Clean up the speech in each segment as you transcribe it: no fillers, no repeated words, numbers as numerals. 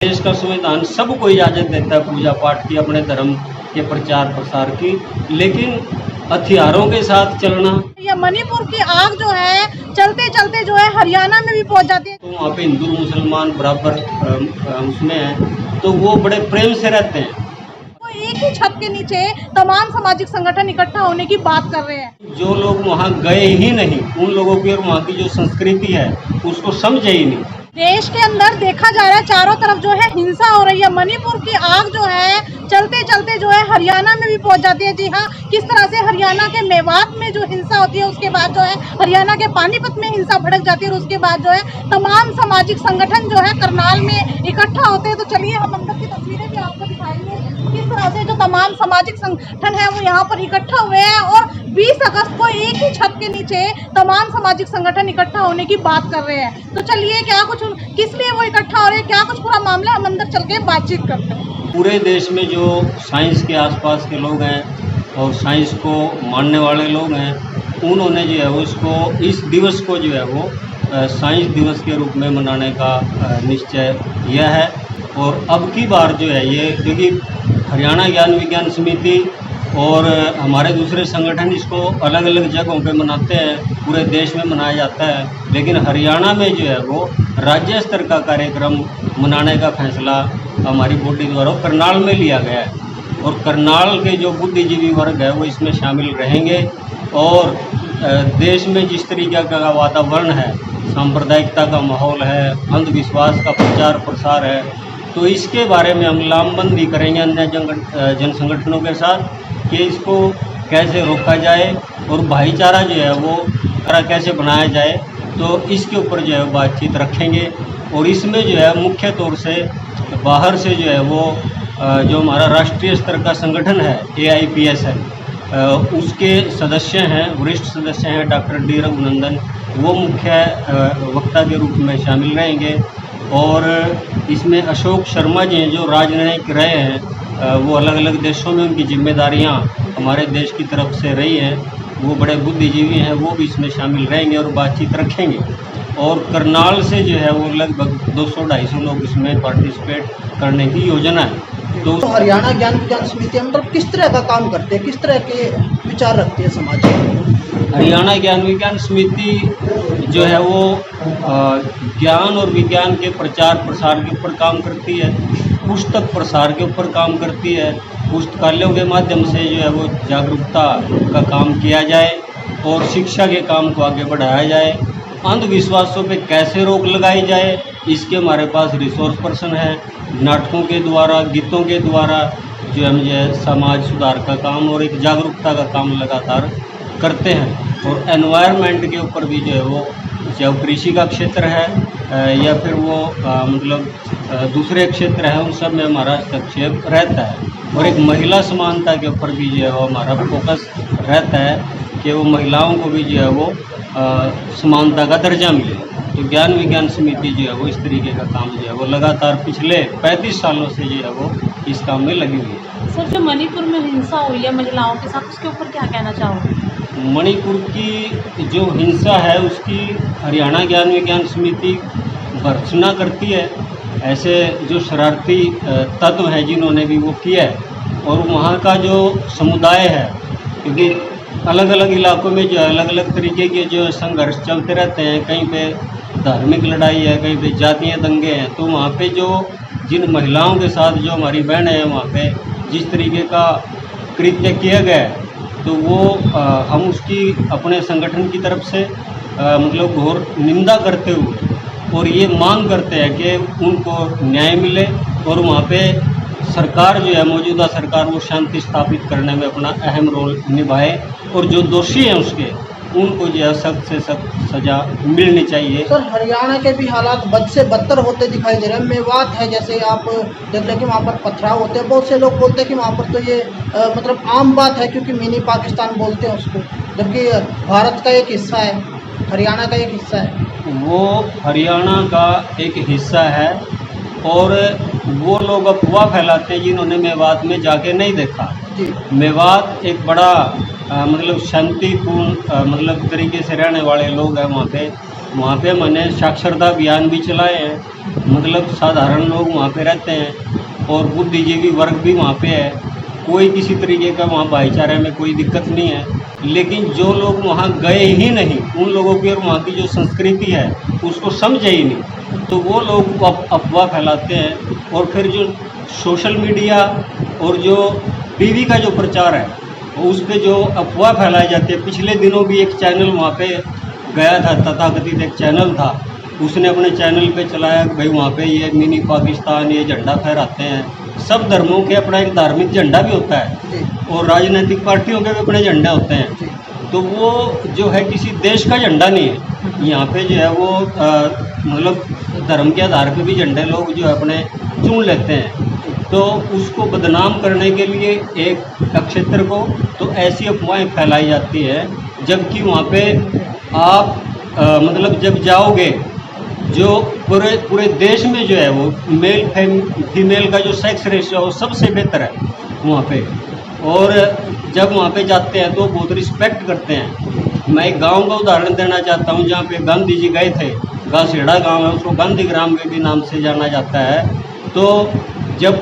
देश का संविधान सबको इजाज़त देता है पूजा पाठ की, अपने धर्म के प्रचार प्रसार की, लेकिन हथियारों के साथ चलना। या मणिपुर की आग जो है चलते चलते जो है हरियाणा में भी पहुंच जाती है। तो वहाँ पे हिंदू मुसलमान बराबर उसमें है, तो वो बड़े प्रेम से रहते हैं। तो एक ही छत के नीचे तमाम सामाजिक संगठन इकट्ठा होने की बात कर रहे हैं। जो लोग वहाँ गए ही नहीं, उन लोगों की और वहाँ की जो संस्कृति है उसको समझे ही नहीं। देश के अंदर देखा जा रहा है चारों तरफ जो है हिंसा हो रही है। मणिपुर की आग जो है चलते चलते जो है हरियाणा में भी पहुंच जाती है। जी हाँ, किस तरह से हरियाणा के मेवात में जो हिंसा होती है, उसके बाद जो है हरियाणा के पानीपत में हिंसा भड़क जाती है और उसके बाद जो है तमाम सामाजिक संगठन जो है करनाल में इकट्ठा होते हैं। तो चलिए हम अंदर की तस्वीरें भी आपको दिखाएंगे किस तरह से जो तमाम सामाजिक संगठन है वो यहाँ पर इकट्ठा हुए हैं और 20 अगस्त को एक ही छत के नीचे तमाम सामाजिक संगठन इकट्ठा होने की बात कर रहे हैं। तो चलिए क्या कुछ किस लिए वो इकट्ठा हो रहे हैं, क्या कुछ पूरा मामला, हम अंदर चल के बातचीत करते हैं। पूरे देश में जो साइंस के आसपास के लोग हैं और साइंस को मानने वाले लोग हैं, उन्होंने जो है वो इस दिवस को जो है वो साइंस दिवस के रूप में मनाने का निश्चय किया है। और अब की बार जो है ये, क्योंकि हरियाणा ज्ञान विज्ञान समिति और हमारे दूसरे संगठन इसको अलग अलग जगहों पे मनाते हैं, पूरे देश में मनाया जाता है, लेकिन हरियाणा में जो है वो राज्य स्तर का कार्यक्रम मनाने का फैसला हमारी बॉडी द्वारा करनाल में लिया गया है। और करनाल के जो बुद्धिजीवी वर्ग है वो इसमें शामिल रहेंगे। और देश में जिस तरीके का वातावरण है, सांप्रदायिकता का माहौल है, अंधविश्वास का प्रचार प्रसार है, तो इसके बारे में हम लामबंदी करेंगे अन्य जन संगठनों के साथ कि इसको कैसे रोका जाए और भाईचारा जो है वो कैसे बनाया जाए। तो इसके ऊपर जो है बातचीत रखेंगे। और इसमें जो है मुख्य तौर से बाहर से जो है वो जो हमारा राष्ट्रीय स्तर का संगठन है AIPS है, उसके सदस्य हैं, वरिष्ठ सदस्य हैं डॉक्टर D रघुनंदन, वो मुख्य वक्ता के रूप में शामिल रहेंगे। और इसमें अशोक शर्मा जी हैं जो राजनयिक रहे हैं, वो अलग अलग देशों में उनकी जिम्मेदारियां हमारे देश की तरफ से रही हैं, वो बड़े बुद्धिजीवी हैं, वो भी इसमें शामिल रहेंगे और बातचीत रखेंगे। और करनाल से जो है वो लगभग 200-250 लोग इसमें पार्टिसिपेट करने की योजना है। तो हरियाणा ज्ञान विज्ञान समिति मतलब किस तरह का काम करते हैं, किस तरह के विचार रखती है समाज में? हरियाणा ज्ञान विज्ञान समिति जो है वो ज्ञान और विज्ञान के प्रचार प्रसार के ऊपर काम करती है, पुस्तक प्रसार के ऊपर काम करती है, पुस्तकालयों के माध्यम से जो है वो जागरूकता का काम किया जाए और शिक्षा के काम को आगे बढ़ाया जाए। अंधविश्वासों पे कैसे रोक लगाई जाए, इसके हमारे पास रिसोर्स पर्सन है। नाटकों के द्वारा, गीतों के द्वारा जो हम जो है समाज सुधार का काम और एक जागरूकता का काम लगातार करते हैं। और एनवायरनमेंट के ऊपर भी जो है वो, चाहे कृषि का क्षेत्र है या फिर वो दूसरे क्षेत्र हैं, उन सब में हमारा हस्तक्षेप रहता है। और एक महिला समानता के ऊपर भी जो है वो हमारा फोकस रहता है कि वो महिलाओं को भी जो है वो समानता का दर्जा मिले। तो ज्ञान विज्ञान समिति जो है वो इस तरीके का काम जो है वो लगातार पिछले 35 सालों से जो है वो इस काम में लगी हुई है। सर, जो मणिपुर में हिंसा हुई है महिलाओं के साथ, उसके ऊपर क्या कहना चाहोगे? मणिपुर की जो हिंसा है उसकी हरियाणा ज्ञान विज्ञान समिति भर्त्सना करती है। ऐसे जो शरारती तत्व हैं जिन्होंने भी वो किया है, और वहाँ का जो समुदाय है, क्योंकि अलग अलग इलाकों में जो अलग अलग तरीके के जो संघर्ष चलते रहते हैं, कहीं पे धार्मिक लड़ाई है, कहीं पे जातीय दंगे हैं, तो वहाँ पे जो जिन महिलाओं के साथ जो हमारी बहनें हैं वहाँ पे जिस तरीके का कृत्य किया गया है, तो वो हम उसकी अपने संगठन की तरफ से मतलब घोर निंदा करते हुए और ये मांग करते हैं कि उनको न्याय मिले और वहाँ पे सरकार जो है, मौजूदा सरकार, वो शांति स्थापित करने में अपना अहम रोल निभाए और जो दोषी हैं उसके उनको जो है सख्त से सख्त सजा मिलनी चाहिए। सर, हरियाणा के भी हालात बद से बदतर होते दिखाई दे रहे हैं। मेवात है, जैसे आप देख लें कि वहाँ पर पथराव होते हैं, बहुत से लोग बोलते हैं कि वहाँ पर तो ये मतलब आम बात है क्योंकि मिनी पाकिस्तान बोलते हैं उसको, जबकि भारत का एक हिस्सा है, हरियाणा का एक हिस्सा है। वो हरियाणा का एक हिस्सा है और वो लोग अफवाह फैलाते हैं जिन्होंने मेवात में जाके नहीं देखा। मेवात एक बड़ा मतलब शांतिपूर्ण मतलब तरीके से रहने वाले लोग हैं वहाँ पे, वहाँ पे मैंने साक्षरता अभियान भी चलाए हैं। मतलब साधारण लोग वहाँ पे रहते हैं और बुद्धिजीवी वर्ग भी वहाँ पे है। कोई किसी तरीके का वहाँ भाईचारे में कोई दिक्कत नहीं है। लेकिन जो लोग वहाँ गए ही नहीं, उन लोगों की और वहाँ की जो संस्कृति है उसको समझे ही नहीं, तो वो लोग अफवाह फैलाते हैं। और फिर जो सोशल मीडिया और जो टीवी का जो प्रचार है उस पर जो अफवाह फैलाई जाती है। पिछले दिनों भी एक चैनल वहाँ पे गया था, तथाकथित एक चैनल था, उसने अपने चैनल पे चलाया कि भाई वहाँ पे ये मिनी पाकिस्तान ये झंडा फहराते हैं। सब धर्मों के अपना एक धार्मिक झंडा भी होता है और राजनीतिक पार्टियों के भी अपने झंडे होते हैं। तो वो जो है किसी देश का झंडा नहीं है। यहाँ पे जो है वो मतलब धर्म के आधार पे भी झंडे लोग जो है अपने चुन लेते हैं। तो उसको बदनाम करने के लिए एक क्षेत्र को तो ऐसी अफवाहें फैलाई जाती है, जबकि वहाँ पे आप मतलब जब जाओगे जो पूरे देश में जो है वो मेल फीमेल का जो सेक्स रेशियो है वो सबसे बेहतर है वहाँ पे। और जब वहाँ पे जाते हैं तो बहुत रिस्पेक्ट करते हैं। मैं एक गांव का उदाहरण देना चाहता हूँ जहाँ पे गांधी जी गए थे। गासेड़ा गांव है, उसको गांधी ग्राम के भी नाम से जाना जाता है। तो जब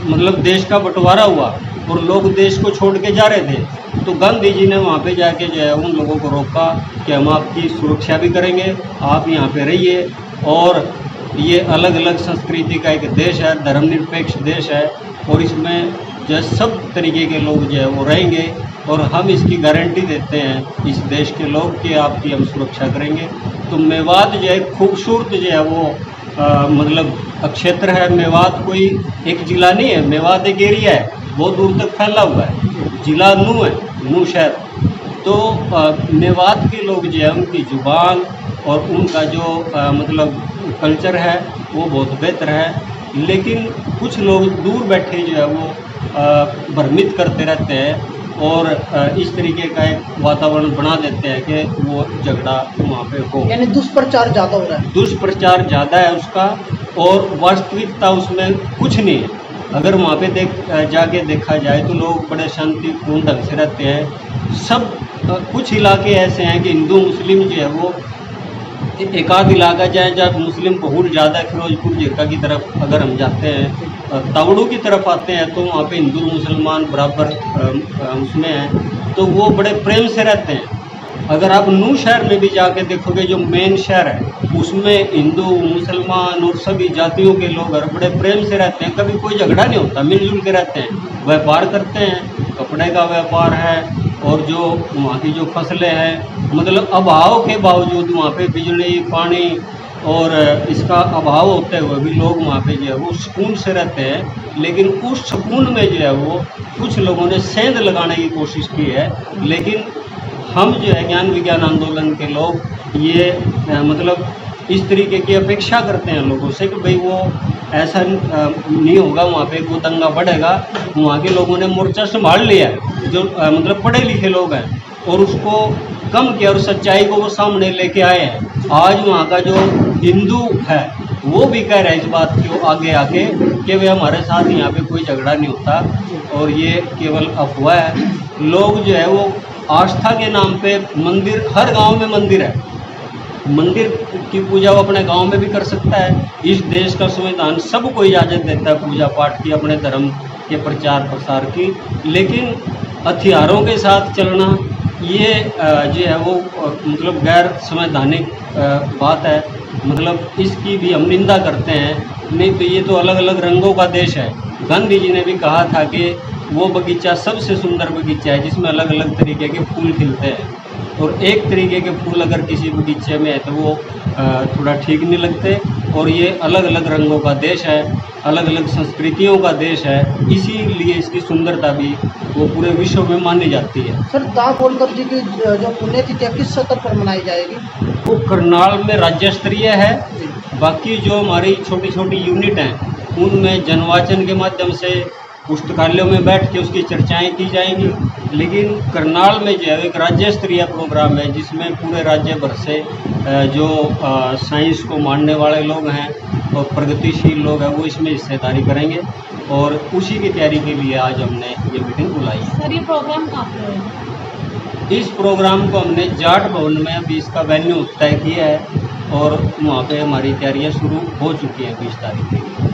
मतलब देश का बंटवारा हुआ और लोग देश को छोड़ के जा रहे थे, तो गांधी जी ने वहाँ पे जाके जो है उन लोगों को रोका कि हम आपकी सुरक्षा भी करेंगे, आप यहाँ पे रहिए। और ये अलग अलग संस्कृति का एक देश है, धर्मनिरपेक्ष देश है, और इसमें जो है सब तरीके के लोग जो है वो रहेंगे। और हम इसकी गारंटी देते हैं इस देश के लोग कि आपकी हम सुरक्षा करेंगे। तो मेवात जो है खूबसूरत जो है वो मतलब क्षेत्र है। मेवात कोई एक ज़िला नहीं है, मेवात एक एरिया है, बहुत दूर तक फैला हुआ है। ज़िला नू है, नू शहर। तो मेवात के लोग जो है उनकी ज़ुबान और उनका जो मतलब कल्चर है वो बहुत बेहतर है। लेकिन कुछ लोग दूर बैठे जो है वो भ्रमित करते रहते हैं और इस तरीके का एक वातावरण बना देते हैं कि वो झगड़ा वहाँ पे हो। यानी दुष्प्रचार ज़्यादा हो रहा है। दुष्प्रचार ज़्यादा है उसका, और वास्तविकता उसमें कुछ नहीं है। अगर वहाँ पे जाके देखा जाए तो लोग बड़े शांतिपूर्ण ढंग से रहते हैं। सब कुछ इलाके ऐसे हैं कि हिंदू मुस्लिम जो है वो एक आध इलाका जाए जहाँ मुस्लिम बहुत ज़्यादा, फिरोजपुर जिरका की तरफ अगर हम जाते हैं, तावड़ू की तरफ आते हैं, तो वहाँ पे हिंदू मुसलमान बराबर उसमें हैं, तो वो बड़े प्रेम से रहते हैं। अगर आप नू शहर में भी जाके देखोगे, जो मेन शहर है, उसमें हिंदू मुसलमान और सभी जातियों के लोग बड़े प्रेम से रहते हैं। कभी कोई झगड़ा नहीं होता, मिलजुल के रहते हैं, व्यापार करते हैं, कपड़े का व्यापार है। और जो वहाँ की जो फसलें हैं, मतलब अभाव के बावजूद वहाँ पे बिजली पानी और इसका अभाव होते हुए भी लोग वहाँ पे जो है वो सुकून से रहते हैं। लेकिन उस सुकून में जो है वो कुछ लोगों ने सेंध लगाने की कोशिश की है। लेकिन हम जो है ज्ञान विज्ञान आंदोलन के लोग ये मतलब इस तरीके की अपेक्षा करते हैं लोगों से कि भाई वो ऐसा नहीं होगा, वहाँ पे वो दंगा बढ़ेगा। वहाँ के लोगों ने मोर्चा संभाल लिया है, जो मतलब पढ़े लिखे लोग हैं, और उसको कम किया और सच्चाई को वो सामने लेके आए हैं। आज वहाँ का जो हिंदू है वो भी कह रहा है इस बात को आगे आके कि वे हमारे साथ यहाँ पे कोई झगड़ा नहीं होता और ये केवल अफवाह है। लोग जो है वो आस्था के नाम पे मंदिर, हर गांव में मंदिर है, मंदिर की पूजा वो अपने गांव में भी कर सकता है। इस देश का संविधान सबको इजाज़त देता है पूजा पाठ की, अपने धर्म के प्रचार प्रसार की। लेकिन हथियारों के साथ चलना ये जो है वो मतलब गैर संवैधानिक बात है। मतलब इसकी भी हम निंदा करते हैं। नहीं तो ये तो अलग अलग रंगों का देश है। गांधी जी ने भी कहा था कि वो बगीचा सबसे सुंदर बगीचा है जिसमें अलग अलग तरीके के फूल खिलते हैं, और एक तरीके के फूल अगर किसी बगीचे में है तो वो थोड़ा ठीक नहीं लगते। और ये अलग अलग रंगों का देश है, अलग अलग संस्कृतियों का देश है, इसीलिए इसकी सुंदरता भी वो पूरे विश्व में मानी जाती है। सर, दाभोलकर जी की जो पुण्यतिथि किस स्तर पर मनाई जाएगी? वो करनाल में राज्य स्तरीय है। बाकी जो हमारी छोटी छोटी यूनिट हैं उनमें जनवाचन के माध्यम से पुस्तकालयों में बैठ के उसकी चर्चाएं की जाएंगी। लेकिन करनाल में जो है एक राज्य स्तरीय प्रोग्राम है जिसमें पूरे राज्य भर से जो साइंस को मानने वाले लोग हैं और प्रगतिशील लोग हैं वो इसमें हिस्सेदारी करेंगे, और उसी की तैयारी के लिए आज हमने ये मीटिंग बुलाई है। सर, ये प्रोग्राम कहाँ पे है? इस प्रोग्राम को हमने जाट भवन में अभी इसका वेन्यू तय किया है और वहाँ पे हमारी तैयारियाँ शुरू हो चुकी हैं 20 तारीख की।